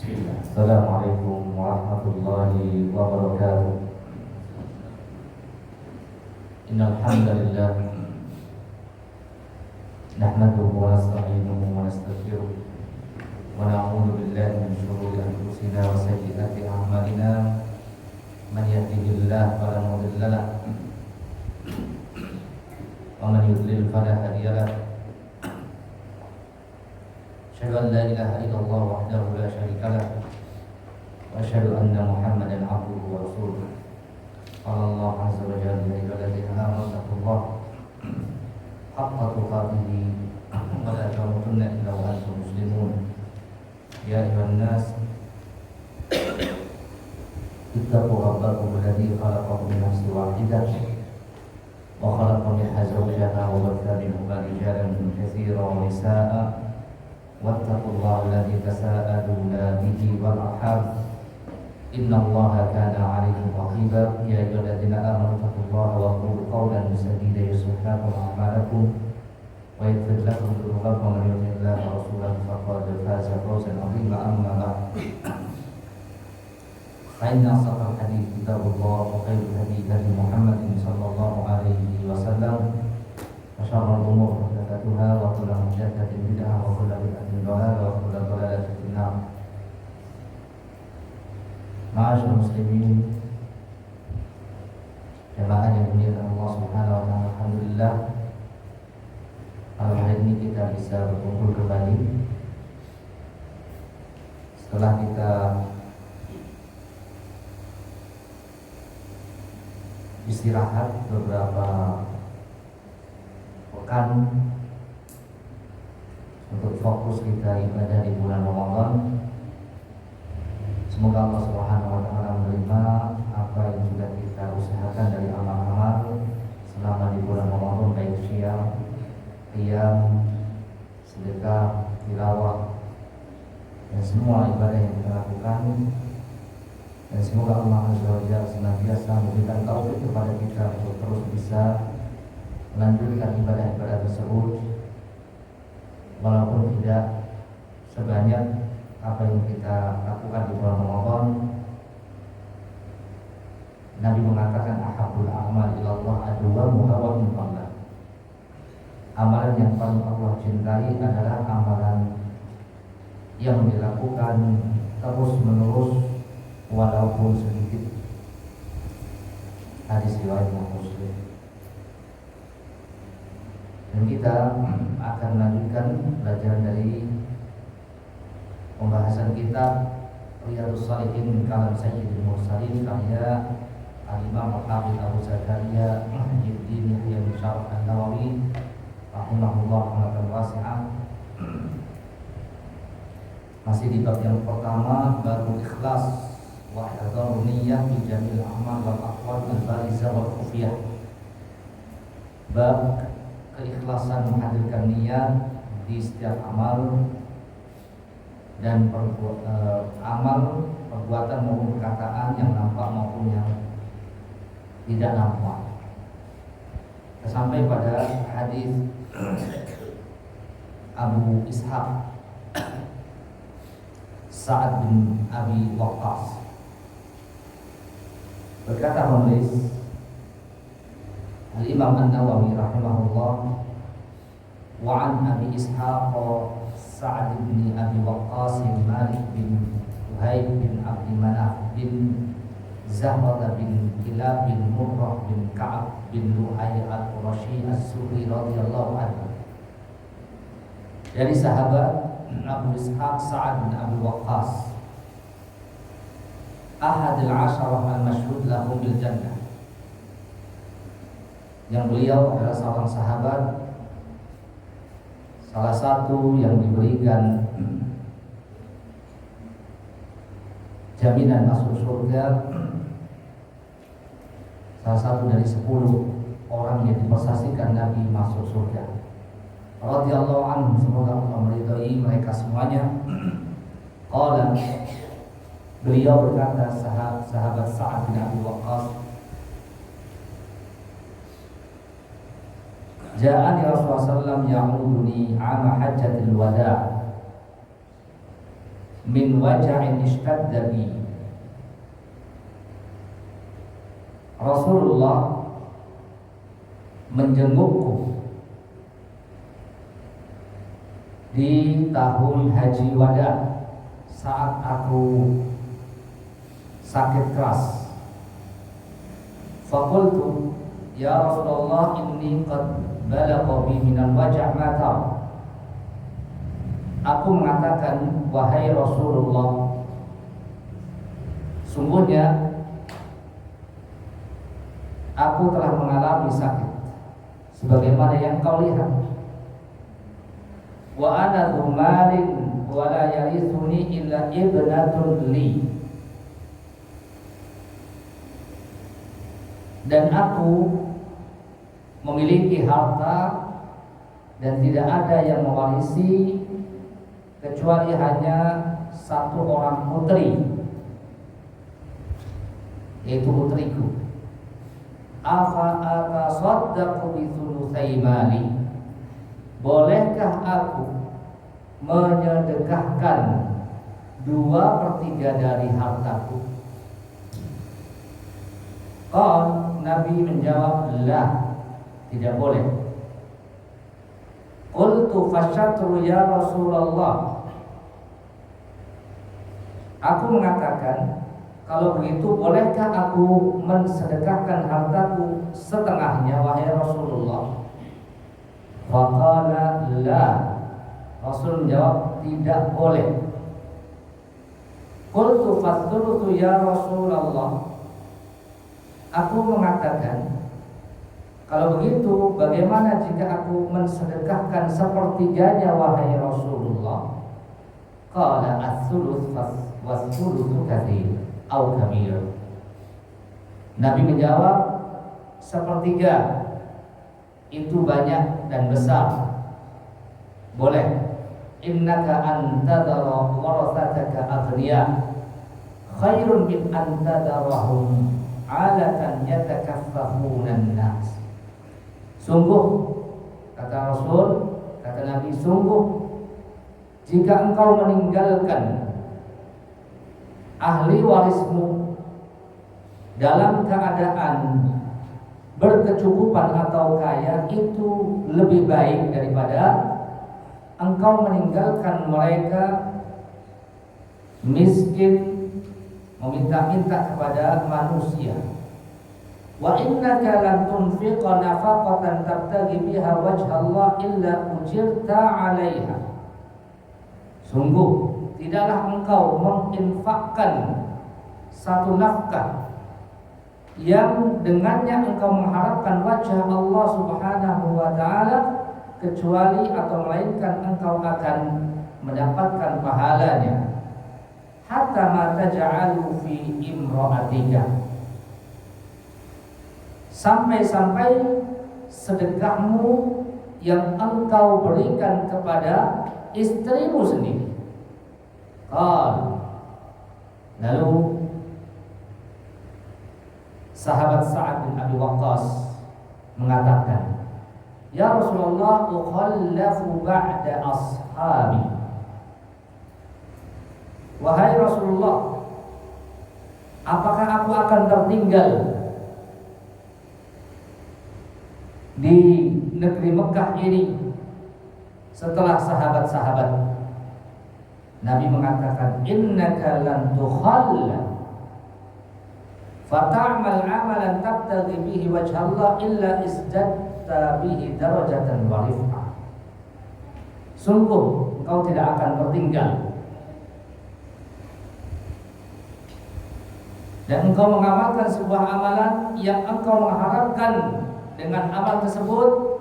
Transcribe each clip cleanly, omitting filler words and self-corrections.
Assalamualaikum warahmatullahi wabarakatuh. Innal hamdalillah nahmaduhu wa nasta'inuhu wa nastaghfiruh wa na'udzu billahi min shururi anfusina wa sayyiati a'malina. Man yahdihillahu fala mudilla lahu wa man yudlil fala hadiya lahu. Asyhadu an la ilaha illallah wahdahu la syarika lahu wa asyhadu anna Muhammadan abduhu wa rasuluh. Qala Allah azza wa jalla ya ayyuhalladzina amanu taqullaha haqqa tuqatih wa la tamutunna illa wa antum muslimun. Ya ayyuhan nas ittaqu rabbakum alladzi khalaqakum min nafsin wahidah wa khalaqa minha zawjaha wa batha minhuma rijalan katsiran wa nisaa'a wattaqullaha alladzi tasaaluna bihi wal arham innallaha kana 'alaykum raqiba. Ya ayyuhalladzina amanu taqullaha wa qulu qawlan sadida yuslih lakum a'malakum wa yaghfir lakum dhunubakum wa man yuti'illaha wa rasulahu faqad faza fawzan 'azima. Amma ba'd, fa inna ashrafal hadits kitabullah wa khairul hadi hadi Muhammadin sallallahu alaihi wasallam wa syarrul umur muhdatsatuha wa kullu muhdatsatin bid'ah wa kullu bid'atin dhalalah wa kullu dhalalatin finnar. Ma'asyiral muslimin, jamaah yang dimuliakan Allah Subhanahu wa taala, alhamdulillah pada hari ini kita bisa berkumpul kembali setelah kita istirahat beberapa pekan untuk fokus kita ibadah di bulan Ramadan. Semoga Allah Subhanahu wa taala menerima apa yang sudah kita usahakan dari amal-amal selama di bulan Ramadan, baik syiyam, qiyam, sedekah, tilawah, dan semua ibadah yang kita lakukan. Dan semoga Allah Azza wa Jalla senantiasa memberikan taufik kepada kita untuk terus bisa melanjutkan ibadah-ibadah tersebut walaupun tidak sebanyak apa yang kita lakukan di bulan Ramadan. Nabi mengatakan ahabbul a'mal ilallah adwamuha wa in qalla. Amalan yang paling Allah cintai adalah amalan yang dilakukan terus menerus walaupun sedikit. Hadis riwayat Muslim. Dan kita akan melanjutkan belajar dari pembahasan kitab Riyadhus Shalihin min kalam Sayyidil Mursalin karya Al-Imam Al-Hafidz Abu Zakaria Muhyiddin Yahya bin Syaraf An-Nawawi rahimahullah rahmatan wasi'ah. Masih di bab yang pertama, babul ikhlas wa ihdarun niyyah fi jamil a'mal wal aqwal al-barizah wal khufiyah. Bab keikhlasan menghadirkan niat di setiap amal dan amal, perbuatan maupun perkataan yang nampak maupun yang tidak nampak. Sampai pada hadis Abu Ishaq Sa'ad bin Abi Waqqas. Berkata penulis Al-Imam An-Nawawi rahimahullah, wa an Abi Ishaq Sa'ad bin Abi Waqqas Malik bin Uhayb bin Abdi Manaf bin Zahra bin Kilab bin Murrah bin Ka'ab bin Lu'ay al-Qurashi as-Sufi radhiyallahu anhu. Dari sahabat Abu Ishaq Sa'ad bin Abi Waqqas, ahadil asharah al-masyhud lahum bil jannah, yang beliau adalah seorang sahabat, salah satu yang diberikan jaminan masuk surga, salah satu dari 10 orang yang dipersaksikan Nabi masuk surga radhiyallahu anhu, semoga Allah meridhai mereka semuanya. Qala, beliau berkata, sahabat Sa'ad bin Abi Waqqas, Ja'ani Rasulullah sallallahu ya'uduni 'ama hajjatil wada'. min waja'in ishtadda bi. Rasulullah menjengukku di tahun haji wada saat aku sakit keras. Faqultu ya Rasulullah inni qad balagha bi minal waja' ma tara. Aku mengatakan, wahai Rasulullah, sungguhnya aku telah mengalami sakit sebagaimana yang kau lihat. Wa ana dzu malin wa la yarithuni illa ibnatun li. Dan aku memiliki harta dan tidak ada yang mewarisi kecuali hanya satu orang putri, yaitu putriku. Afa atasaddaqu bi thulutsai mali. Bolehkah aku menyedekahkan 2/3 dari hartaku? Nabi menjawab, la, tidak boleh. Qultu fasyatru ya Rasulullah. Aku mengatakan, kalau begitu bolehkah aku mensedekahkan hartaku setengahnya wahai Rasulullah? Faqala la. Rasul menjawab, tidak boleh. Qultu fathuluthu ya Rasulullah. Aku mengatakan, kalau begitu bagaimana jika aku mensedekahkan 1/3 wahai Rasulullah? Qala ats-tsuluts was-tsulutu katsir au kabir. Nabi menjawab, 1/3 itu banyak dan besar. Boleh. Innaka antadara warasataka aghniya khairun min antadarahum alatan yatakaffafunan nas. Sungguh, kata Rasul, kata Nabi, sungguh jika engkau meninggalkan ahli warismu dalam keadaan berkecukupan atau kaya, itu lebih baik daripada engkau meninggalkan mereka miskin, meminta-minta kepada manusia. Wa innaka lan tunfiqa nafaqatan tabtaghi biha wajha Allah illa ujirta 'alaiha. Sungguh tidaklah engkau menginfakkan satu nafkah yang dengannya engkau mengharapkan wajah Allah Subhanahu wa taala, kecuali atau melainkan engkau akan mendapatkan pahalanya. Hatta ma taj'alu fi imra'atika. Sampai-sampai sedekahmu yang engkau berikan kepada istrimu sendiri. Lalu sahabat Sa'ad bin Abi Waqqas mengatakan, ya Rasulullah, ukhallafu ba'da ashabi. Wahai Rasulullah, apakah aku akan tertinggal di negeri Mekah ini setelah sahabat-sahabat? Nabi mengatakan, innaka lan tukhalla fata'mal 'amalan tabtaghi bihi wajha Allah illa izdadta bihi darajatan wa rif'ah. Sungguh engkau tidak akan tertinggal dan engkau mengamalkan sebuah amalan yang engkau mengharapkan dengan amal tersebut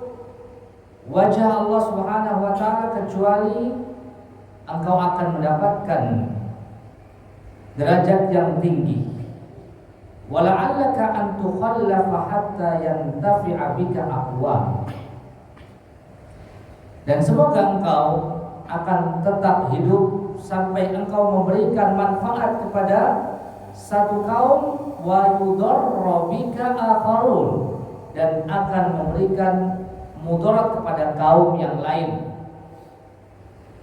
wajah Allah Subhanahu wa taala, kecuali engkau akan mendapatkan derajat yang tinggi. Wala'allaka an tukhallafa hatta yantafi'a bika aqwam. Dan semoga engkau akan tetap hidup sampai engkau memberikan manfaat kepada satu kaum, wa yudarra bika akharun, dan akan memberikan mudarat kepada kaum yang lain,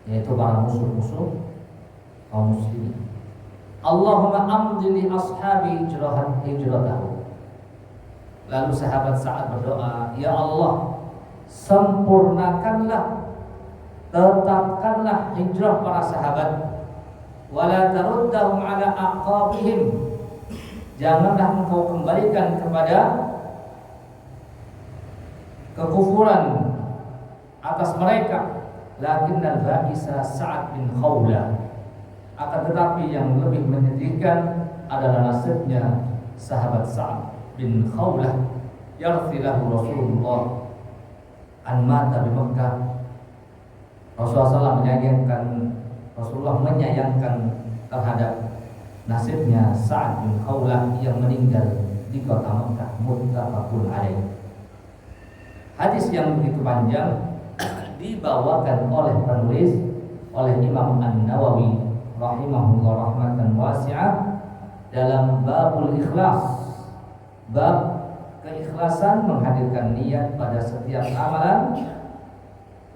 yaitu para musuh-musuh kaum muslimin. Allahumma amdi li ashabi hijratahu. Lalu sahabat Sa'ad berdoa, ya Allah, sempurnakanlah, tetapkanlah hijrah para sahabat, wala taruddahum ala aqabihim, janganlah engkau kembalikan kepada kekufuran atas mereka. Lakinnal ba'isa Sa'ad bin Khawlah, akan tetapi yang lebih menyedihkan adalah nasibnya sahabat Sa'ad bin Khawlah, yarthilahu Rasulullah an mata di Mekah. Rasulullah menyayangkan terhadap nasibnya Sa'ad bin Khawlah yang meninggal di kota Mekah. Muttafaqun alaih. Hadis yang begitu panjang dibawakan oleh penulis, oleh Imam An-Nawawi rahimahullah rahmatan wasi'ah dalam babul ikhlas, bab keikhlasan, menghadirkan niat pada setiap amalan,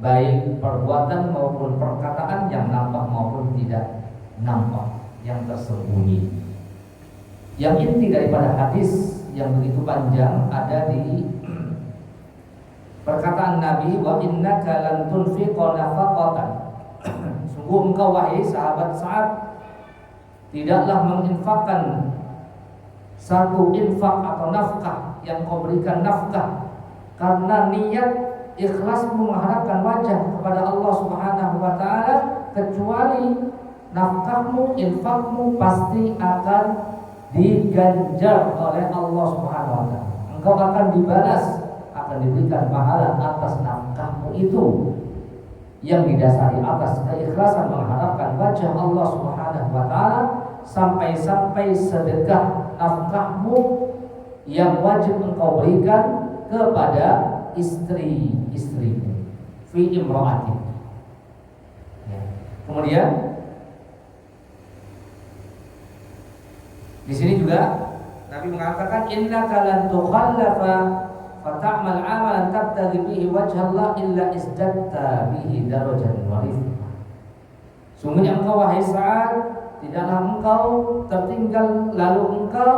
baik perbuatan maupun perkataan, yang nampak maupun tidak nampak, yang tersembunyi. Yang inti daripada hadis yang begitu panjang ada di perkataan Nabi, wa innaka lan tunfiqa nafaqatan. Sungguh engkau wahai sahabat Sa'ad tidaklah menginfakkan satu infak atau nafkah yang kau berikan nafkah karena niat ikhlasmu mengharapkan wajah kepada Allah Subhanahu wa taala, kecuali nafkahmu, infakmu pasti akan diganjar oleh Allah Subhanahu wa taala. Engkau akan dibalas, akan diberikan pahala atas nafkahmu itu yang didasari atas keikhlasan mengharapkan wajah Allah Subhanahu wa taala, sampai-sampai sedekah nafkahmu yang wajib engkau berikan kepada istri-istrimu fi imraati. Ya. Kemudian di sini juga Nabi mengatakan, innaka lan tukhallafa fata'mal amalan tabtaghi bihi wajhallah illa izdatta bihi darajatan wa rifqa. Sungguhnya engkau wahai Sa'ad, tidaklah engkau tertinggal lalu engkau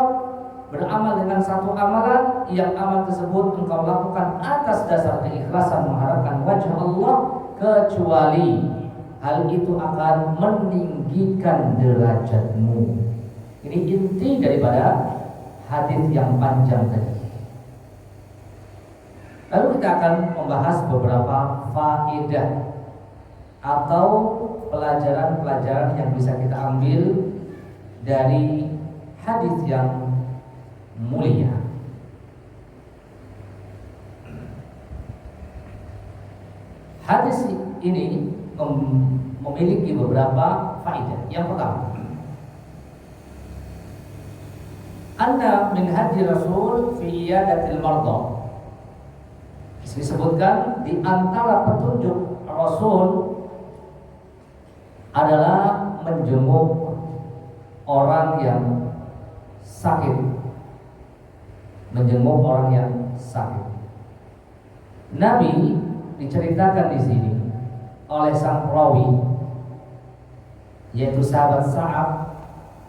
beramal dengan satu amalan yang amal tersebut engkau lakukan atas dasar keikhlasan mengharapkan wajah Allah, kecuali hal itu akan meninggikan derajatmu. Ini inti daripada hadis yang panjang tadi. Lalu kita akan membahas beberapa faedah atau pelajaran-pelajaran yang bisa kita ambil dari hadis yang mulia. Hadis ini memiliki beberapa faedah. Yang pertama, anna min hadi Rasul fi iyadatil marda. Disebutkan di antara petunjuk Rasul adalah menjenguk orang yang sakit. Menjenguk orang yang sakit. Nabi diceritakan di sini oleh sang perawi, yaitu sahabat Sa'ad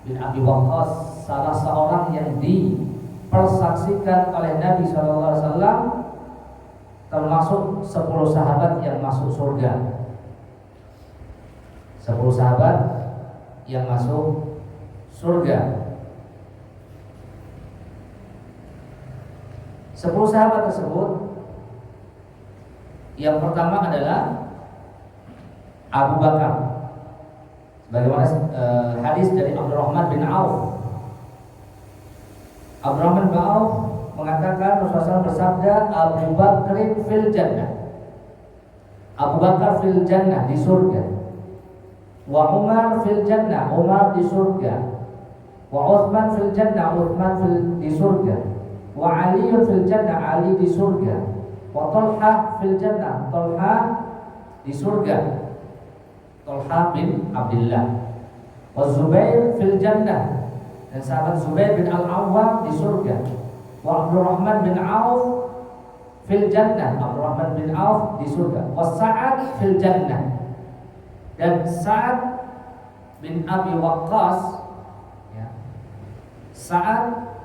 bin Abi Waqqas, salah seorang yang dipersaksikan oleh Nabi SAW termasuk 10 sahabat yang masuk surga. 10 sahabat yang masuk surga. 10 sahabat tersebut, yang pertama adalah Abu Bakar, bagaimana hadis dari Abdurrahman bin Auf. Abdurrahman bin Auf mengatakan Rasulullah bersabda, Abu Bakar fil jannah, Abu Bakar fil jannah, di surga. Wa Umar fil jannah, Umar di surga. Wa Utsman fil jannah, Utsman di surga. Wa Ali fil jannah, Ali di surga. Wa Talha fil jannah, Talha di surga, Talha bin Abdullah. Wa Zubair fil jannah, dan sahabat Zubair bin Al-Awwam di surga. Wa Abdurrahman bin Auf fil jannah, Abdurrahman bin Auf di surga. Wa Sa'ad fil jannah, dan Sa'ad bin Abi Waqqas, ya, Sa'ad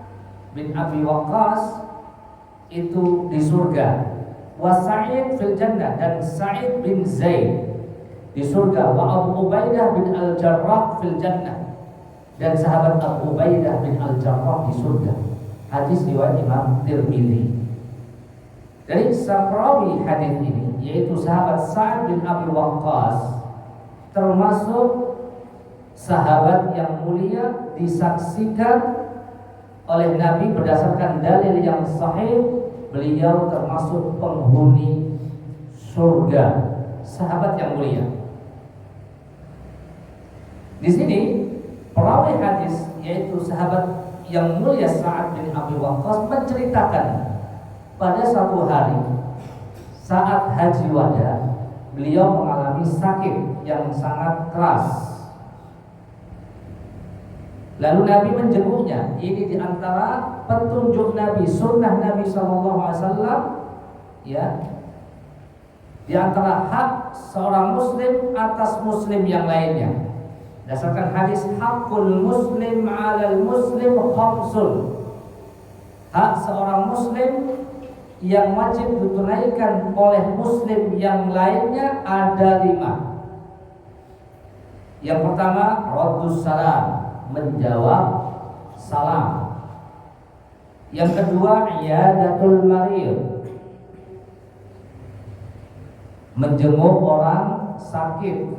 bin Abi Waqqas itu di surga, wa Sa'id fil jannah, dan Sa'id bin Zaid di surga, wa Abu Ubaidah bin Al-Jarrah fil jannah, dan sahabat Abu Ubaidah bin Al-Jarrah di surga. Hadis riwayat Imam Tirmidzi. Dari sang perawi hadis ini, yaitu sahabat Sa'ad bin Abi Waqqas, termasuk sahabat yang mulia, disaksikan oleh Nabi berdasarkan dalil yang sahih, beliau termasuk penghuni surga, sahabat yang mulia. Di sini perawi hadis, yaitu sahabat yang mulia Sa'ad bin Abi Waqqas, menceritakan pada suatu hari saat haji wada, beliau mengalami sakit yang sangat keras. Lalu Nabi menjenguknya. Ini diantara petunjuk Nabi, sunnah Nabi SAW, ya, diantara hak seorang muslim atas muslim yang lainnya. Berdasarkan hadis, hakul muslim 'alal muslim khamsun. Hak seorang muslim yang wajib ditunaikan oleh muslim yang lainnya ada 5. Yang pertama, raddus salam, menjawab salam. Yang kedua, iyadatul marid, menjenguk orang sakit.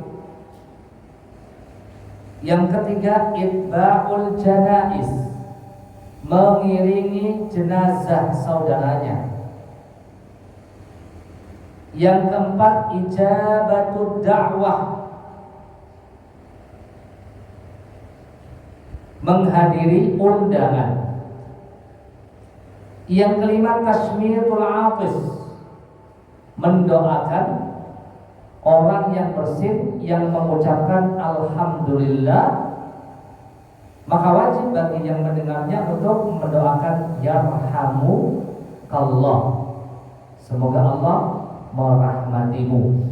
Yang ketiga, itba'ul janaiz, mengiringi jenazah saudaranya. Yang keempat, ijabatud da'wah, menghadiri undangan. Yang kelima, tasmiyatul atis, mendoakan orang yang bersin, yang mengucapkan alhamdulillah, maka wajib bagi yang mendengarnya untuk mendoakan yarhamukallah, semoga Allah merahmatimu.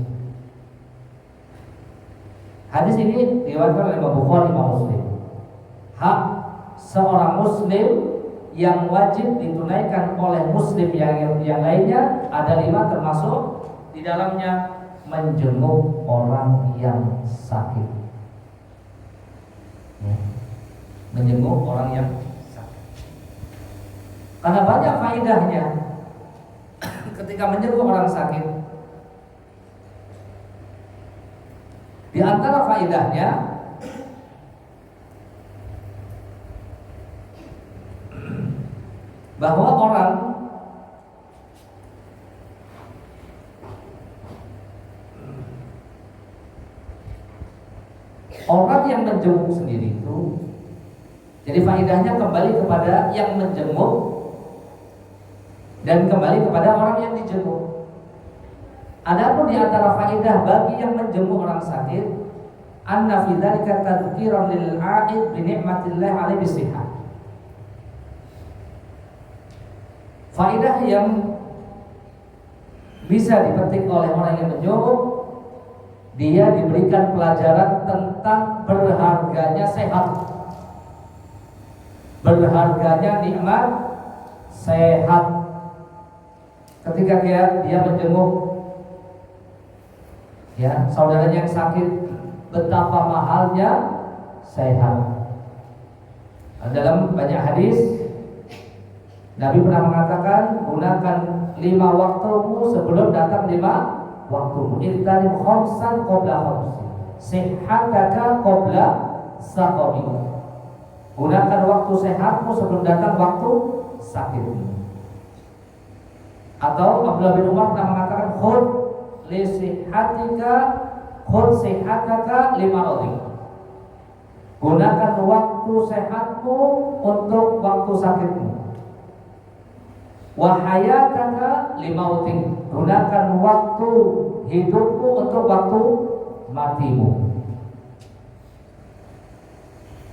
Hadis ini diriwayatkan oleh Imam Bukhari, Imam Muslim. Hak seorang muslim yang wajib ditunaikan oleh muslim yang lainnya ada 5, termasuk di dalamnya menjenguk orang yang sakit, ya, menjenguk orang yang sakit. Karena banyak faedahnya ketika menjenguk orang sakit. Di antara faedahnya, bahwa orang yang menjenguk sendiri itu, jadi faedahnya kembali kepada yang menjenguk dan kembali kepada orang yang dijenguk. Adapun di antara faedah bagi yang menjenguk orang sakit, anna fi dzalika tadhkiran lil 'aid bi ni'matillah 'alaihi bisihah. Faedah yang bisa dipetik oleh orang yang menjenguk, dia diberikan pelajaran tentang berharganya sehat, berharganya nikmat sehat. Ketika dia menjenguk, ya, saudaranya yang sakit, betapa mahalnya sehat. Dalam banyak hadis Nabi pernah mengatakan, gunakan 5 waktumu sebelum datang 5 waktumu. Ihtarim khamsan qabla khamsin, sihhataka qabla saqamika. Gunakan waktu sehatmu sebelum datang waktu sakitmu. Atau Abdullah bin Umar pernah mengatakan, khud li sihhatika khud sihhataka li maradika. Gunakan waktu sehatmu untuk waktu sakitmu. Wahayataka limautik, gunakan waktu hidupmu untuk waktu matimu.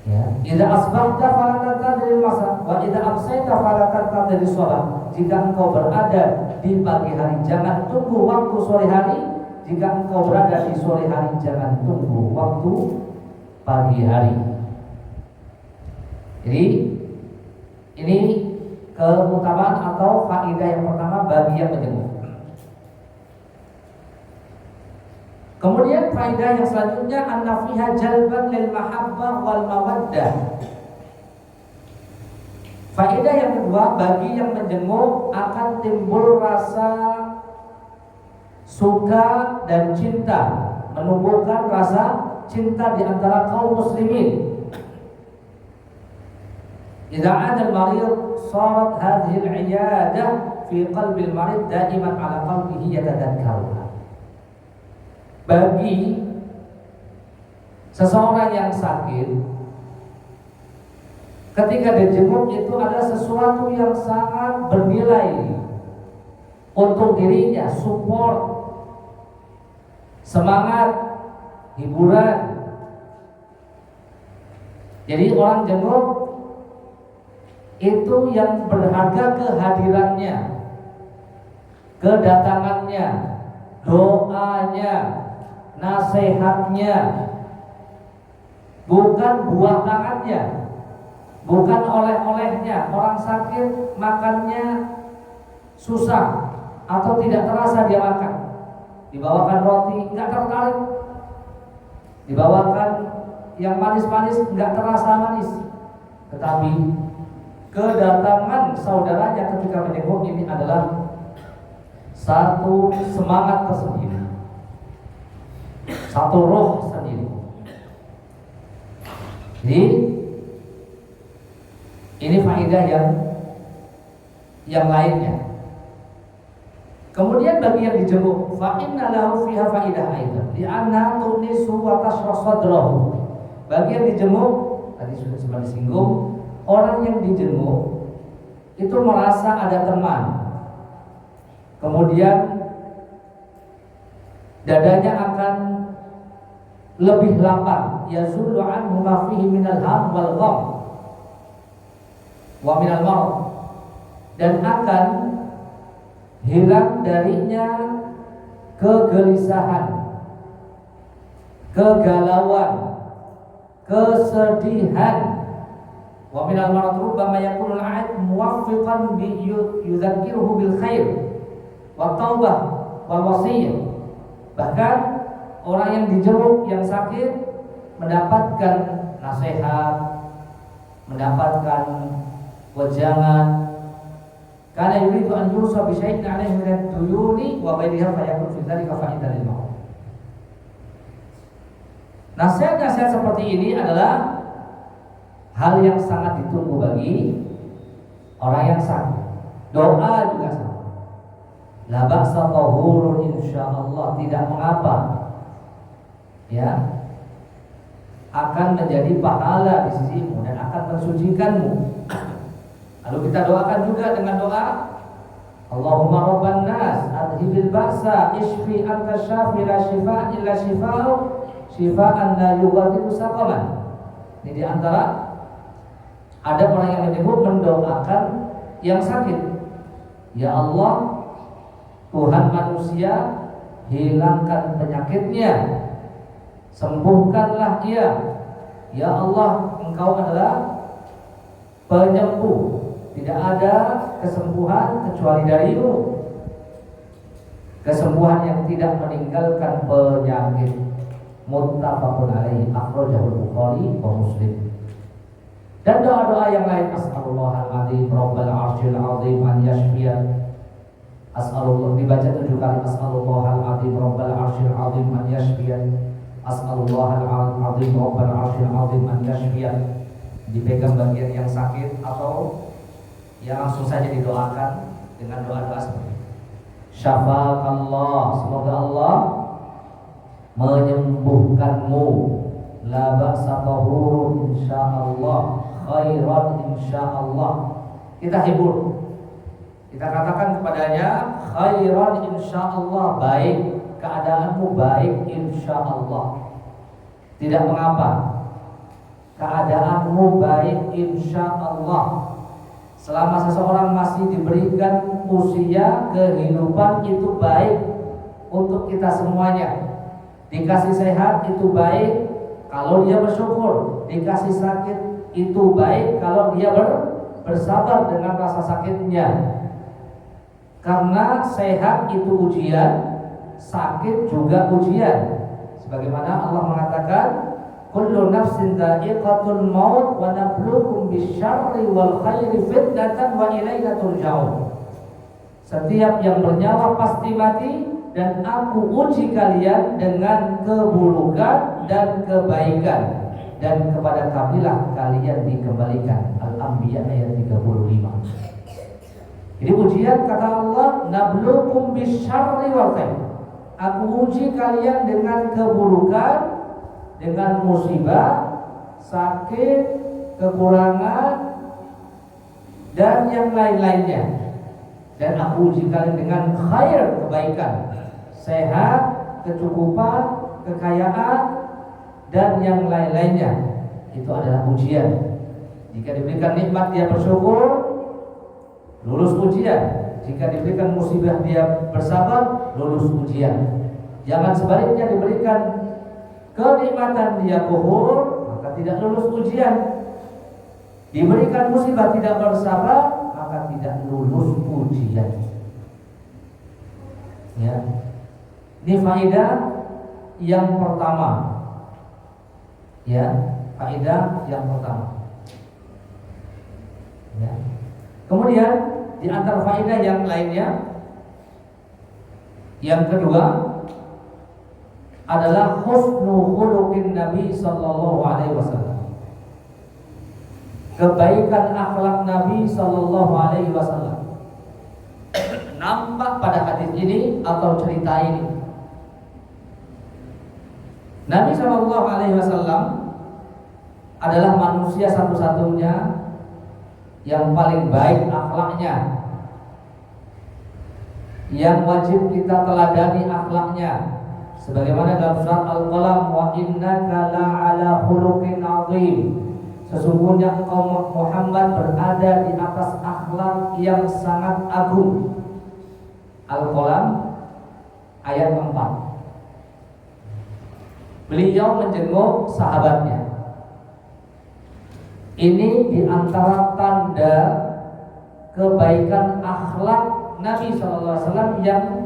Ya, idza asbahta fala tantadhir masa wa idza amsayta fala tantadhir shalah. Jika engkau berada di pagi hari, jangan tunggu waktu sore hari. Jika engkau berada di sore hari, jangan tunggu waktu pagi hari. Jadi ini keutamaan atau faedah yang pertama bagi yang menjenguk. Kemudian faedah yang selanjutnya anna fiha jalban lil mahabbah wal mawaddah. Faedah yang kedua, bagi yang menjenguk akan timbul rasa suka dan cinta, menumbuhkan rasa cinta di antara kaum muslimin. Idza 'ada al-marid sarat hadhihi al-'iyadah fi qalbi al-marid daiman 'ala qalbihi yatadhakkaruha. Bagi seseorang yang sakit, ketika dijenguk itu ada sesuatu yang sangat bernilai untuk dirinya, support, semangat, hiburan. Jadi orang jenguk itu yang berharga kehadirannya, kedatangannya, doanya, nasihatnya, bukan buah tangannya, bukan oleh-olehnya. Orang sakit makannya susah atau tidak terasa dia makan. Dibawakan roti nggak tertarik, dibawakan yang manis-manis nggak terasa manis. Tetapi kedatangan saudaranya ketika menjenguk ini adalah satu semangat tersendiri, satu roh sendiri. Jadi ini faedah yang lainnya. Kemudian bagi yang dijenguk, fa inna lahu fiha faidah aidan li anna tunisu wa tashrah sadrahu. Bagi yang dijenguk, tadi sudah sempat disinggung, orang yang dijenguk itu merasa ada teman. Kemudian dadanya akan lebih lapang, yazullu anhu ma fihi minal ham wal gham wa minal marad, dan akan hilang darinya kegelisahan, kegalauan, kesedihan. Wa minal marad rubbama yakunu al-'aid muwaffiqan bi yudzakiruhu bil khair wa taubah wal wasiyah. Bahkan orang yang dijenguk yang sakit mendapatkan nasihat, mendapatkan wejangan. Karena yuridu an yusa bi syai'in 'alaihi min ad-duyuni wa ghairiha fa yakun fi dzalika fa'idah lil maut. Nasihat-nasihat seperti ini adalah hal yang sangat ditunggu bagi orang yang sakit. Doa juga sama. La ba'sa tahurun insyaallah, tidak mengapa. Ya. Akan menjadi pahala di sisimu dan akan mensucikanmu. Lalu kita doakan juga dengan doa Allahumma rabban nas adhibil ba'sa ishfi anta syafi la shifaa illa shifa'u shifaan la yughadiru saqaman. Ini di antara ada orang yang menyebut mendoakan yang sakit. Ya Allah, Tuhan manusia, hilangkan penyakitnya, sembuhkanlah dia. Ya Allah, Engkau adalah penyembuh. Tidak ada kesembuhan kecuali darimu, kesembuhan yang tidak meninggalkan penyakit. Muttafaqun alaihi, akhrajahu Bukhari wa Muslim. Dan doa-doa yang lain, as'alullahal azim rabbal arsyil azim an yashfiya. As'alullah, dibaca 7 kali, as'alullahal azim rabbal arsyil azim an yashfiya. As'alullahal azim rabbal arsyil azim an yashfiya. Dipegang bagian yang sakit atau yang langsung saja didoakan dengan doa-doa seperti ini. Syafaqallah, semoga Allah menyembuhkanmu. La ba'sa tahurun insyaallah, khairan insyaallah. Kita hibur, kita katakan kepadanya khairan insyaallah, baik, keadaanmu baik insyaallah. Tidak mengapa, keadaanmu baik insyaallah. Selama seseorang masih diberikan usia kehidupan, itu baik untuk kita semuanya. Dikasih sehat itu baik, kalau dia bersyukur. Dikasih sakit itu baik kalau dia bersabar dengan rasa sakitnya. Karena sehat itu ujian, sakit juga ujian. Sebagaimana Allah mengatakan, kullu nafsin dha'iqatul maut wa nabluukum bisyarri wal khairi fitnatan wa ilaina turja'un. Setiap yang bernyawa pasti mati, dan aku uji kalian dengan keburukan dan kebaikan, dan kepada kamilah kalian dikembalikan. Al-Anbiya ayat 35. Jadi ujian, kata Allah, nabluukum bisyarri wal khair. Aku uji kalian dengan keburukan, dengan musibah, sakit, kekurangan, dan yang lain-lainnya. Dan aku uji kalian dengan khair, kebaikan, sehat, kecukupan, kekayaan, dan yang lain-lainnya. Itu adalah ujian. Jika diberikan nikmat dia bersyukur, lulus ujian. Jika diberikan musibah dia bersabar, lulus ujian. Jangan sebaliknya, diberikan kenikmatan dia kufur, maka tidak lulus ujian. Diberikan musibah tidak bersabar, maka tidak lulus ujian. Ya. Ini faedah yang pertama. Ya, faedah yang pertama. Ya. Kemudian di antara faedah yang lainnya, yang kedua adalah husnu khuluqin Nabi sallallahu alaihi wasallam. Kebaikan akhlak Nabi sallallahu alaihi wasallam nampak pada hadis ini atau cerita ini. Nabi sallallahu alaihi wasallam adalah manusia satu-satunya yang paling baik akhlaknya, yang wajib kita teladani akhlaknya. Sebagaimana dalam surat Al-Qalam, wa innaka la'ala khuluqin 'azim. Sesungguhnya engkau Muhammad berada di atas akhlak yang sangat agung. Al-Qalam ayat 4. Beliau menjenguk sahabatnya. Ini di antara tanda kebaikan akhlak Nabi SAW yang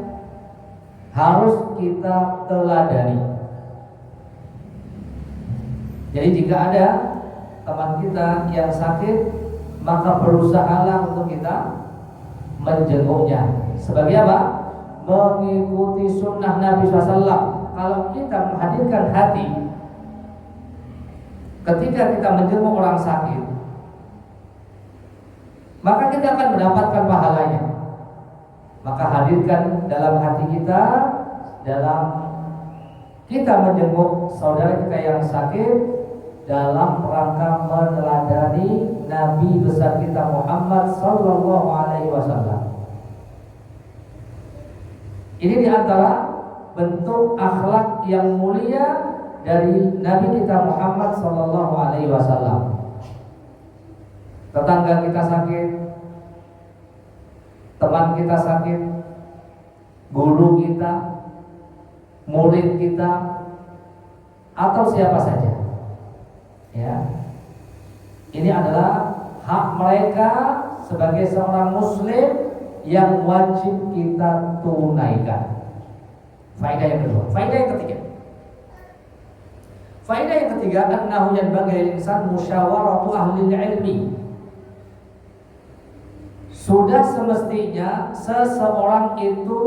harus kita teladani. Jadi jika ada teman kita yang sakit, maka berusahalah untuk kita menjenguknya. Sebagai apa? Mengikuti sunnah Nabi SAW. Kalau kita menghadirkan hati ketika kita menjenguk orang sakit, maka kita akan mendapatkan pahalanya. Maka hadirkan dalam hati kita, dalam kita menjenguk saudara kita yang sakit, dalam rangka meneladani Nabi besar kita Muhammad sallallahu alaihi wasallam. Ini diantara bentuk akhlak yang mulia dari Nabi kita Muhammad sallallahu alaihi wasallam. Tetangga kita sakit, teman kita sakit, guru kita, murid kita, atau siapa saja. Ya. Ini adalah hak mereka sebagai seorang muslim yang wajib kita tunaikan. Faedah yang kedua. Faedah yang ketiga. Faedah yang ketiga, annahu yanbaghi lil-insan musyawaratu ahli ilmi. Sudah semestinya seseorang itu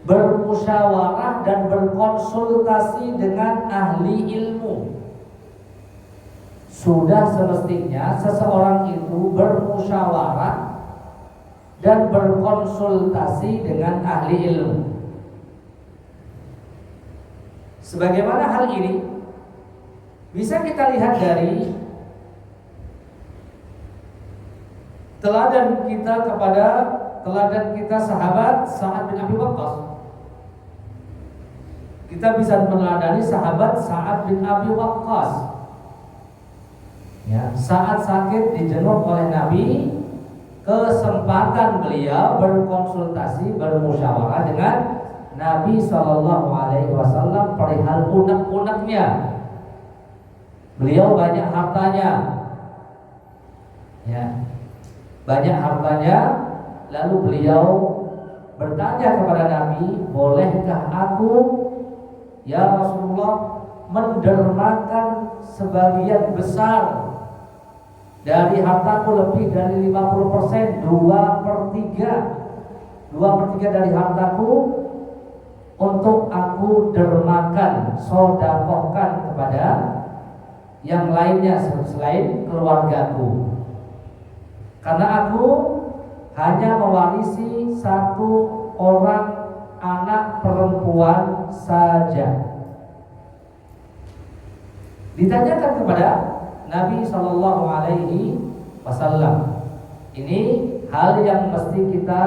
bermusyawarah dan berkonsultasi dengan ahli ilmu. Sudah semestinya seseorang itu bermusyawarah dan berkonsultasi dengan ahli ilmu. Sebagaimana hal ini bisa kita lihat dari teladan kita sahabat Sa'ad bin Abi Waqqas. Kita bisa meneladani sahabat Sa'ad bin Abi Waqqas. Ya, saat sakit dijenguk oleh Nabi, kesempatan beliau berkonsultasi, bermusyawarah dengan Nabi Shallallahu Alaihi Wasallam perihal unek-uneknya. Beliau banyak hartanya, ya, banyak hartanya. Lalu beliau bertanya kepada Nabi, bolehkah aku, ya Rasulullah, mendermakan sebagian besar dari hartaku, lebih dari 50%, 2/3 dari hartaku, untuk aku dermakan, sodakohkan kepada yang lainnya selain keluargaku, karena aku hanya mewarisi satu orang anak perempuan saja. Ditanyakan kepada Nabi Shallallahu Alaihi Wasallam. Ini hal yang mesti kita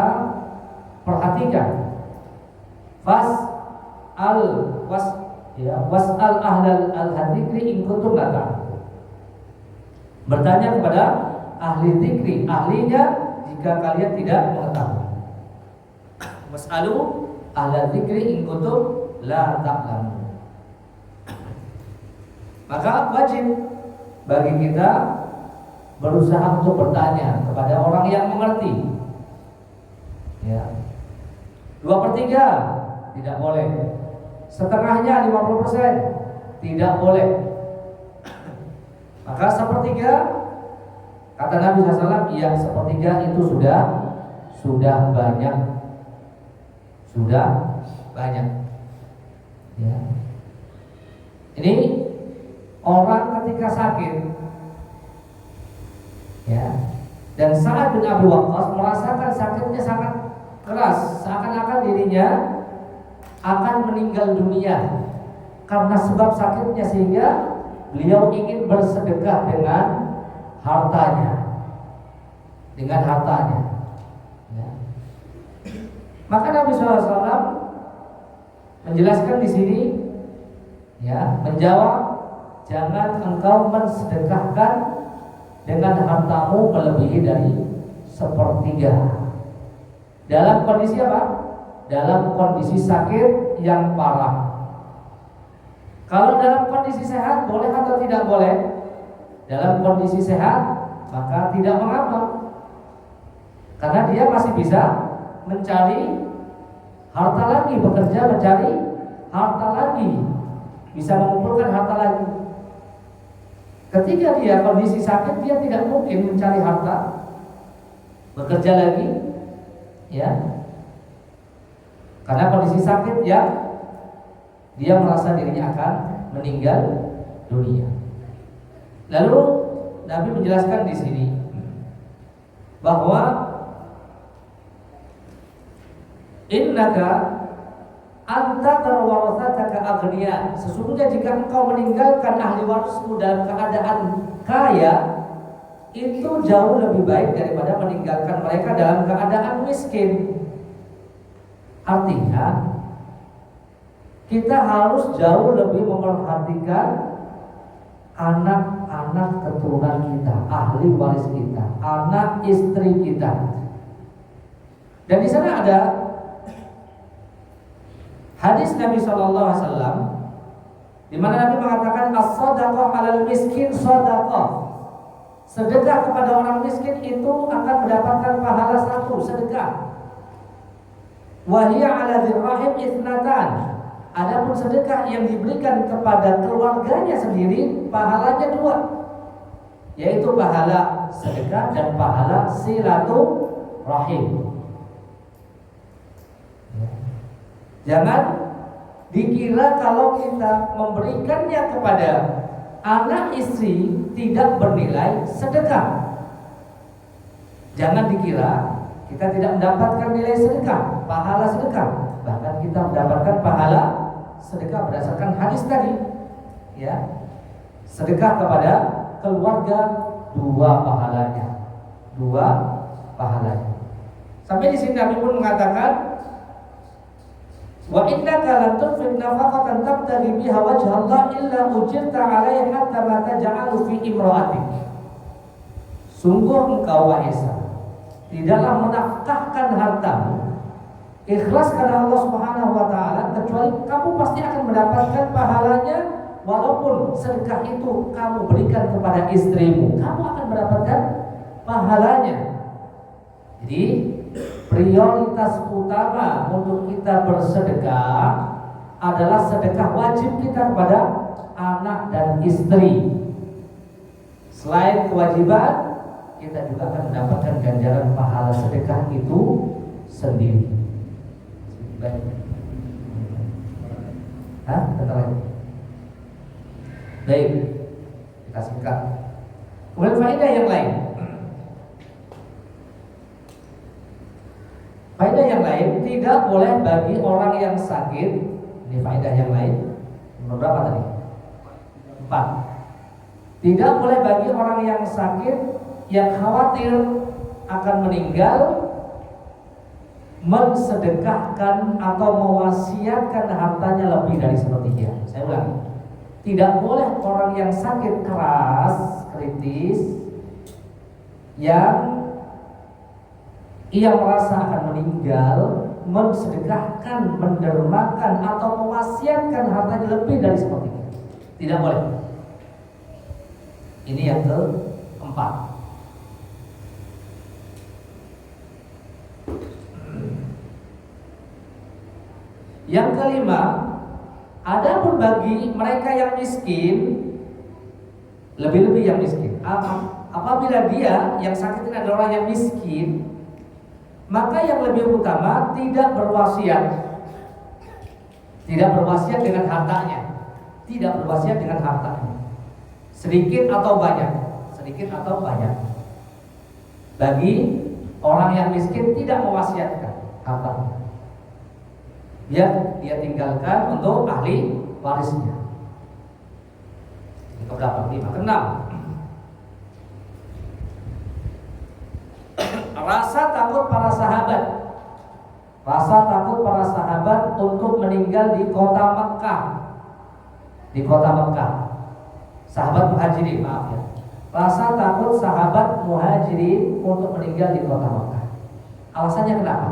perhatikan. Was'al ahlal al-dzikri in kuntum la ta'lamun. Bertanya kepada ahli dzikri, ahlinya jika kalian tidak mengetahui. Was'alu ahlal dzikri in kuntum la ta'lamun. Maka wajib bagi kita berusaha untuk bertanya kepada orang yang mengerti. Ya. 2/3 tidak boleh. Setengahnya 50% tidak boleh. Maka 1/3, kata Nabi SAW, ya 1/3 itu sudah banyak. Sudah banyak. Ya. Ini orang ketika sakit, ya, dan Sa'ad bin Abi Waqqas merasakan sakitnya sangat keras, seakan-akan dirinya akan meninggal dunia karena sebab sakitnya, sehingga beliau ingin bersedekah dengan hartanya, ya. Maka Nabi SAW menjelaskan di sini, ya, menjawab, jangan engkau mensedekahkan dengan hartamu melebihi dari 1/3. Dalam kondisi apa? Dalam kondisi sakit yang parah. Kalau dalam kondisi sehat boleh atau tidak boleh? Dalam kondisi sehat maka tidak mengapa, karena dia masih bisa mencari harta lagi, bekerja mencari harta lagi, bisa mengumpulkan harta lagi. Ketika dia kondisi sakit, dia tidak mungkin mencari harta, bekerja lagi, ya, karena kondisi sakit yang dia merasa dirinya akan meninggal dunia. Lalu Nabi menjelaskan di sini bahwa innaka anta warasataka aghniya, sesungguhnya jika engkau meninggalkan ahli warismu dalam keadaan kaya, itu jauh lebih baik daripada meninggalkan mereka dalam keadaan miskin. Artinya kita harus jauh lebih memperhatikan anak-anak keturunan kita, ahli waris kita, anak istri kita. Dan di sana ada hadis Nabi SAW, di mana Nabi mengatakan as-shadaqah 'alal miskin shadaqah. Sedekah kepada orang miskin itu akan mendapatkan pahala 1 sedekah. Wa hiya 'ala dzirrahim ithnatan. Adapun sedekah yang diberikan kepada keluarganya sendiri pahalanya 2, yaitu pahala sedekah dan pahala silaturahim. Jangan dikira kalau kita memberikannya kepada anak istri tidak bernilai sedekah. Jangan dikira kita tidak mendapatkan nilai sedekah, pahala sedekah. Bahkan kita mendapatkan pahala sedekah berdasarkan hadis tadi, ya. Sedekah kepada keluarga 2 pahalanya. Sampai di sini Nabi pun mengatakan, wa innaka lan tunfiq nafaqatan tabtaghi biha wajha Allah illa ujirta 'alaiha hatta ma taj'alu fi imra'atik. Sungguh engkau wahai Isa, tidaklah menafkahkan hartamu Ikhlas karena Allah Subhanahu wa taala, kecuali kamu pasti akan mendapatkan pahalanya. Walaupun sedekah itu kamu berikan kepada istrimu, kamu akan mendapatkan pahalanya. Jadi prioritas utama untuk kita bersedekah adalah sedekah wajib kita kepada anak dan istri. Selain kewajiban, kita juga akan mendapatkan ganjaran pahala sedekah itu sendiri. Bentar lagi. Baik, kita singkat. Kemudian faedah yang lain. Faedah yang lain, tidak boleh bagi orang yang sakit. Ini faedah yang lain. Nomor berapa tadi? 4. Tidak boleh bagi orang yang sakit yang khawatir akan meninggal mensedekahkan atau mewasiatkan hartanya lebih dari sepertiga. Saya ulangi. Tidak boleh orang yang sakit keras, kritis, yang ia merasa akan meninggal mensedekahkan, mendermakan atau mewasiatkan hartanya lebih dari sepertiga. Tidak boleh. Ini yang keempat. Yang kelima, adapun bagi mereka yang miskin, lebih-lebih yang miskin, apabila dia yang sakit ini adalah orang yang miskin, maka yang lebih utama tidak berwasiat. Tidak berwasiat dengan hartanya. Tidak berwasiat dengan hartanya. Sedikit atau banyak. Sedikit atau banyak. Bagi orang yang miskin tidak mewasiatkan hartanya. Biar dia tinggalkan untuk ahli warisnya. Ini keberapa? 5. Keenam, rasa takut para sahabat. Rasa takut para sahabat untuk meninggal di kota Mekah. Di kota Mekah. Sahabat muhajirin, maaf ya. Rasa takut sahabat muhajirin untuk meninggal di kota Mekah. Alasannya kenapa?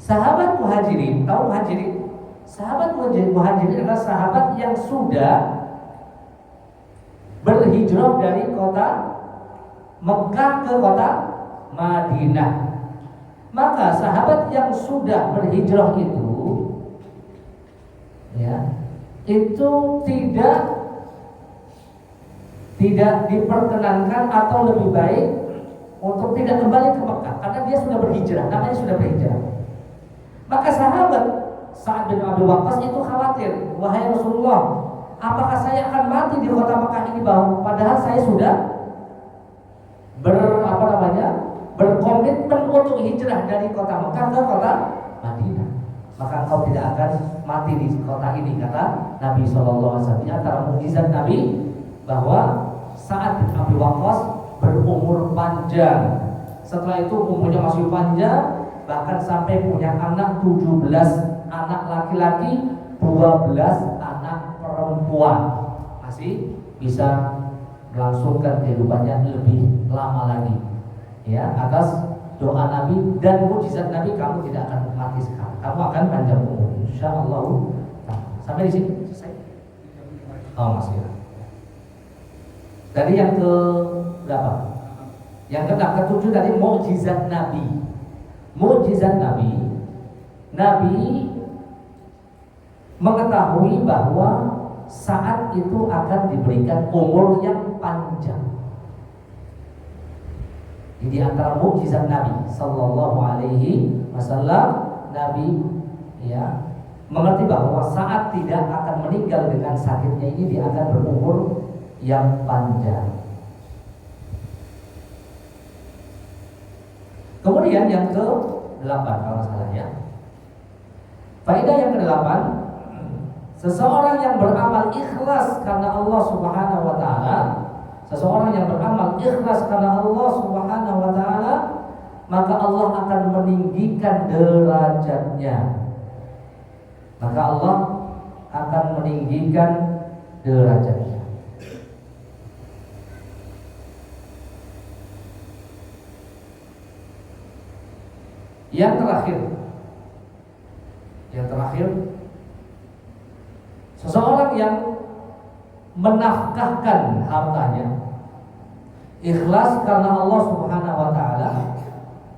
Sahabat muhajirin, tahu muhajirin? Sahabat muhajirin adalah sahabat yang sudah berhijrah dari kota Mekah ke kota Madinah. Maka sahabat yang sudah berhijrah itu, ya, itu tidak diperkenankan atau lebih baik untuk tidak kembali ke Mekah karena dia sudah berhijrah, namanya sudah berhijrah. Maka sahabat Sa'ad bin Abi Waqqas itu khawatir, wahai Rasulullah, apakah saya akan mati di kota Mekah ini padahal saya sudah berkomitmen untuk hijrah dari kota Mekah ke kota Madinah. Maka engkau tidak akan mati di kota ini, kata Nabi SAW. Antara mukjizat Nabi bahwa Sa'ad bin Abi Waqqas berumur panjang. Setelah itu umurnya masih panjang, bahkan sampai punya anak 17 anak laki-laki, 12 anak perempuan. Masih bisa melangsungkan kehidupannya lebih lama lagi. Ya, atas doa Nabi dan mukjizat Nabi, kamu tidak akan mati sekarang. Kamu akan panjang umur, insyaallah. Sampai di sini selesai. Oh, masih ya. Tadi yang ke berapa? Yang ke-7 tadi mukjizat Nabi. Mukjizat Nabi, Nabi mengetahui bahwa saat itu akan diberikan umur yang panjang. Di antara mukjizat Nabi Sallallahu Alaihi Wasallam, Nabi ya mengerti bahwa saat tidak akan meninggal dengan sakitnya ini, dia akan berumur yang panjang. Kemudian yang ke-8 kalau salah ya. Faedah yang ke-8, seseorang yang beramal ikhlas karena Allah Subhanahu wa taala, seseorang yang beramal ikhlas karena Allah Subhanahu wa taala, maka Allah akan meninggikan derajatnya. Maka Allah akan meninggikan derajatnya. Yang terakhir, terakhir, seseorang yang menafkahkan hartanya ikhlas karena Allah Subhanahu wa taala,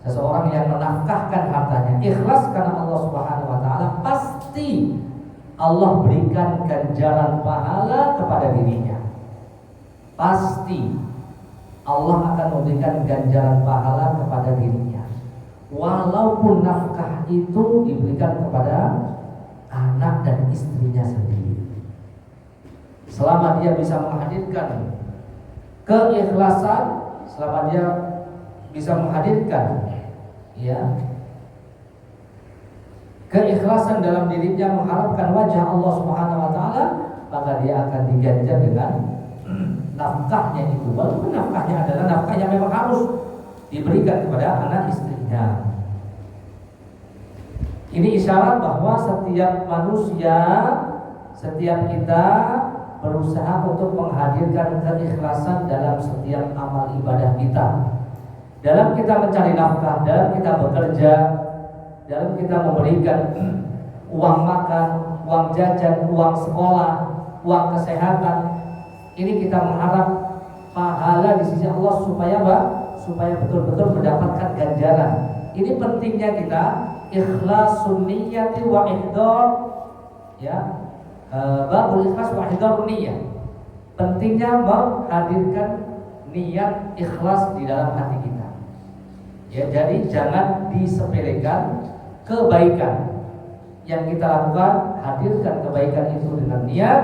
seseorang yang menafkahkan hartanya ikhlas karena Allah Subhanahu wa taala, pasti Allah berikan ganjaran pahala kepada dirinya. Pasti Allah akan memberikan ganjaran pahala kepada dirinya, walaupun nafkah itu diberikan kepada anak dan istrinya sendiri. Selama dia bisa menghadirkan keikhlasan, selama dia bisa menghadirkan keikhlasan dalam dirinya, mengharapkan wajah Allah Subhanahu wa taala, maka dia akan diganjar dengan nafkahnya itu. Walaupun nafkahnya adalah nafkah yang memang harus diberikan kepada anak istrinya. Ini isyarat bahwa setiap manusia, setiap kita berusaha untuk menghadirkan keikhlasan dalam setiap amal ibadah kita. Dalam kita mencari nafkah, dalam kita bekerja, dalam kita memberikan uang makan, uang jajan, uang sekolah, uang kesehatan, ini kita mengharap pahala di sisi Allah supaya betul-betul mendapatkan ganjaran. Ini pentingnya kita ikhlasun niyyati wa ihdar, babul ikhlas wa ihdar niyyah. Pentingnya menghadirkan niat ikhlas di dalam hati kita. Jadi jangan disepelekan kebaikan yang kita lakukan, hadirkan kebaikan itu dengan niat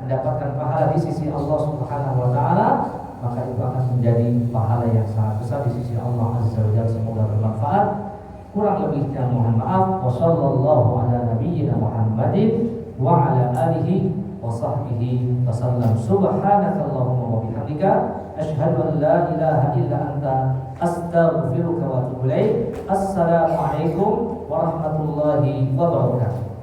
mendapatkan pahala di sisi Allah Subhanahu wa taala, maka itu akan menjadi pahala yang sangat besar di sisi Allah Azza wa Jalla. Semoga bermanfaat. Kurang lebihnya mohon maaf. Wassallallahu ala nabiyyina Muhammadin wa ala alihi wa sahbihi wasallam. Subhanakallahumma wa bihamdika asyhadu an la ilaha illa anta astaghfiruka wa atubu ilaik. Assalamualaikum warahmatullahi wabarakatuh.